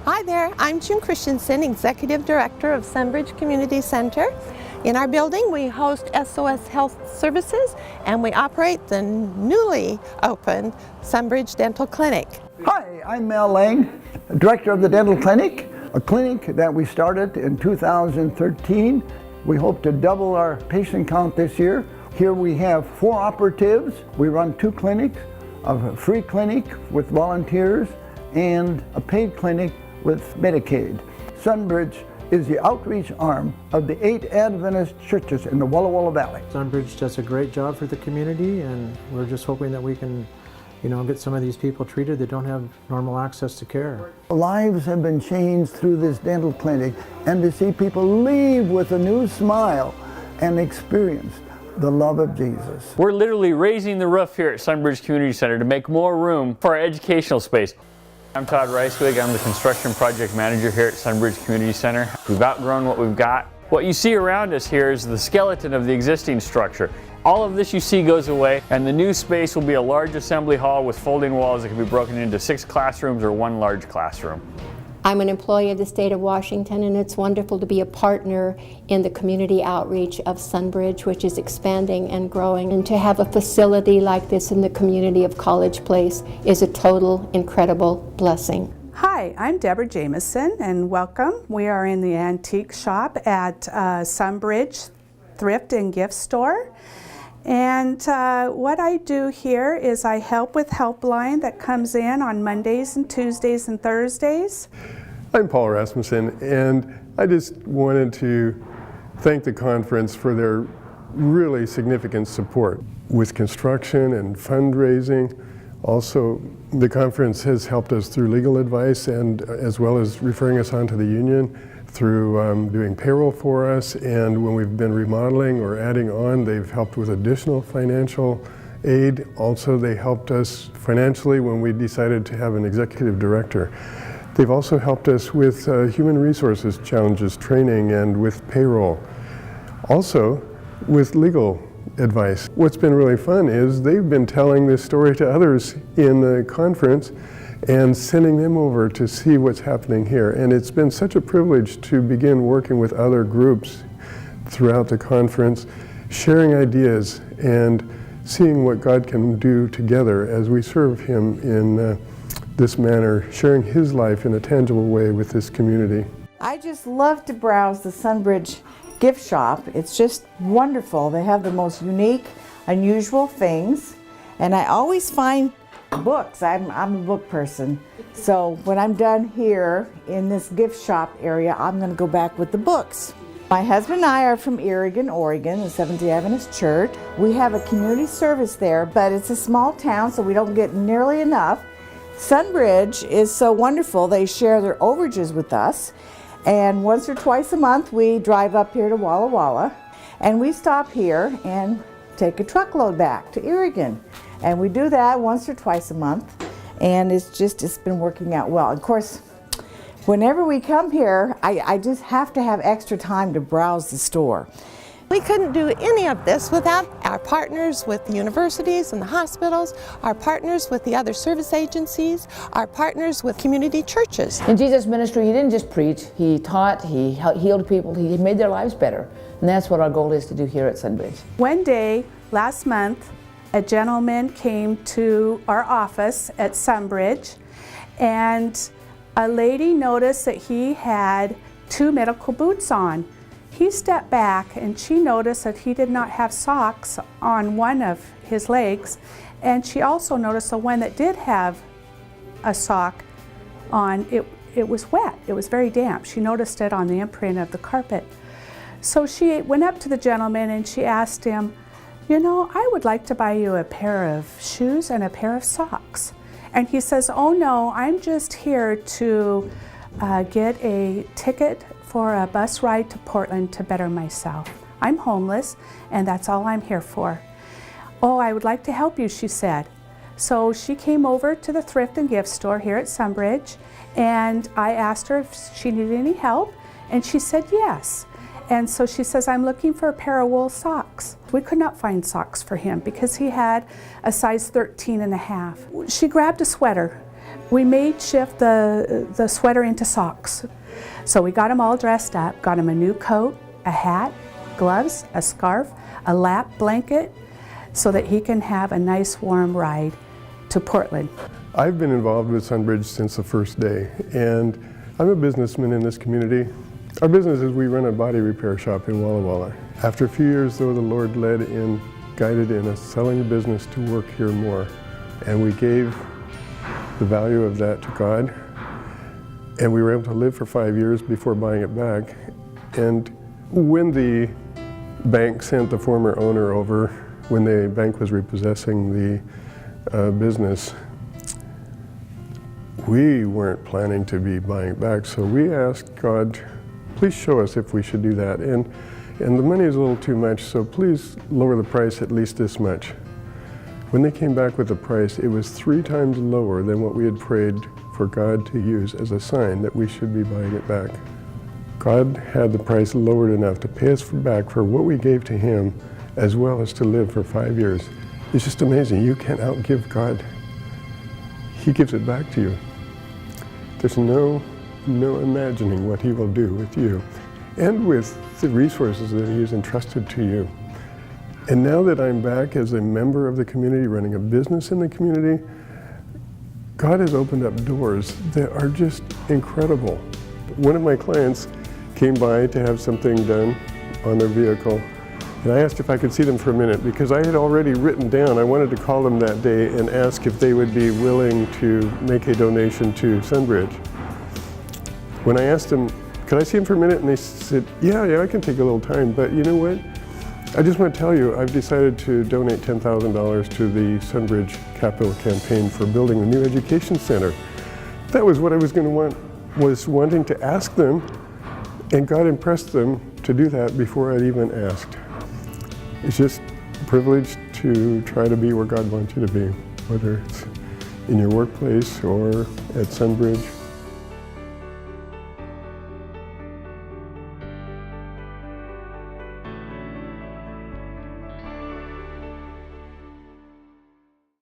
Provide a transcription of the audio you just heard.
Hi there, I'm June Christensen, Executive Director of SonBridge Community Center. In our building, we host SOS Health Services, and we operate the newly opened SonBridge Dental Clinic. Hi, I'm Mel Lang, Director of the Dental Clinic, a clinic that we started in 2013. We hope to double our patient count this year. Here we have 4 operatives. We run 2 clinics, a free clinic with volunteers and a paid clinic with Medicaid. SonBridge is the outreach arm of the 8 Adventist churches in the Walla Walla Valley. SonBridge does a great job for the community, and we're just hoping that we can, get some of these people treated that don't have normal access to care. Lives have been changed through this dental clinic, and to see people leave with a new smile and experience the love of Jesus. We're literally raising the roof here at SonBridge Community Center to make more room for our educational space. I'm Todd Reiswig. I'm the construction project manager here at SonBridge Community Center. We've outgrown what we've got. What you see around us here is the skeleton of the existing structure. All of this you see goes away, and the new space will be a large assembly hall with folding walls that can be broken into 6 classrooms or 1 large classroom. I'm an employee of the state of Washington, and it's wonderful to be a partner in the community outreach of SonBridge, which is expanding and growing. And to have a facility like this in the community of College Place is a total incredible blessing. Hi, I'm Deborah Jameson, and welcome. We are in the antique shop at SonBridge Thrift and Gift Store. And what I do here is I help with Helpline that comes in on Mondays and Tuesdays and Thursdays. I'm Paul Rasmussen, and I just wanted to thank the conference for their really significant support with construction and fundraising. Also, the conference has helped us through legal advice, and as well as referring us on to the union through doing payroll for us, and when we've been remodeling or adding on, they've helped with additional financial aid. Also, they helped us financially when we decided to have an executive director. They've also helped us with human resources challenges, training, and with payroll. Also, with legal advice. What's been really fun is they've been telling this story to others in the conference and sending them over to see what's happening here. And it's been such a privilege to begin working with other groups throughout the conference, sharing ideas and seeing what God can do together as we serve Him in this manner, sharing His life in a tangible way with this community. I just love to browse the SonBridge gift shop. It's just wonderful. They have the most unique, unusual things, and I always find books. I'm a book person, so when I'm done here in this gift shop area, I'm going to go back with the books. My husband and I are from Oregon, the Seventh-day Adventist Church. We have a community service there, but it's a small town, so we don't get nearly enough. SonBridge is so wonderful. They share their overages with us, and once or twice a month we drive up here to Walla Walla, and we stop here and take a truckload back to Oregon. And we do that once or twice a month, and it's been working out well. Of course, whenever we come here, I just have to have extra time to browse the store. We couldn't do any of this without our partners with the universities and the hospitals, our partners with the other service agencies, our partners with community churches. In Jesus' ministry, He didn't just preach, He taught, He healed people, He made their lives better. And that's what our goal is to do here at SonBridge. One day, last month, a gentleman came to our office at SonBridge, and a lady noticed that he had 2 medical boots on. He stepped back, and she noticed that he did not have socks on one of his legs, and she also noticed the one that did have a sock on, it was wet. It was very damp. She noticed it on the imprint of the carpet. So she went up to the gentleman and she asked him, I would like to buy you a pair of shoes and a pair of socks. And he says, oh no, I'm just here to get a ticket for a bus ride to Portland to better myself. I'm homeless, and that's all I'm here for. Oh, I would like to help you, she said. So she came over to the thrift and gift store here at SonBridge, and I asked her if she needed any help, and she said yes. And so she says, I'm looking for a pair of wool socks. We could not find socks for him because he had a size 13.5. She grabbed a sweater. We made shift the sweater into socks. So we got him all dressed up, got him a new coat, a hat, gloves, a scarf, a lap blanket, so that he can have a nice warm ride to Portland. I've been involved with SonBridge since the first day, and I'm a businessman in this community. Our business is we run a body repair shop in Walla Walla. After a few years, though, the Lord guided in us selling the business to work here more, and we gave the value of that to God, and we were able to live for 5 years before buying it back. And when the bank sent the former owner over, when the bank was repossessing the business, we weren't planning to be buying it back, so we asked God, please show us if we should do that. And the money is a little too much, so please lower the price at least this much. When they came back with the price, it was 3 times lower than what we had prayed for God to use as a sign that we should be buying it back. God had the price lowered enough to pay us back for what we gave to Him, as well as to live for 5 years. It's just amazing. You can't outgive God. He gives it back to you. There's no imagining what He will do with you and with the resources that He has entrusted to you. And now that I'm back as a member of the community, running a business in the community, God has opened up doors that are just incredible. One of my clients came by to have something done on their vehicle, and I asked if I could see them for a minute because I had already written down, I wanted to call them that day and ask if they would be willing to make a donation to SonBridge. When I asked them, could I see them for a minute? And they said, yeah, I can take a little time, but you know what? I just want to tell you, I've decided to donate $10,000 to the SonBridge Capital Campaign for building a new education center. That was what I was wanting to ask them, and God impressed them to do that before I'd even asked. It's just a privilege to try to be where God wants you to be, whether it's in your workplace or at SonBridge.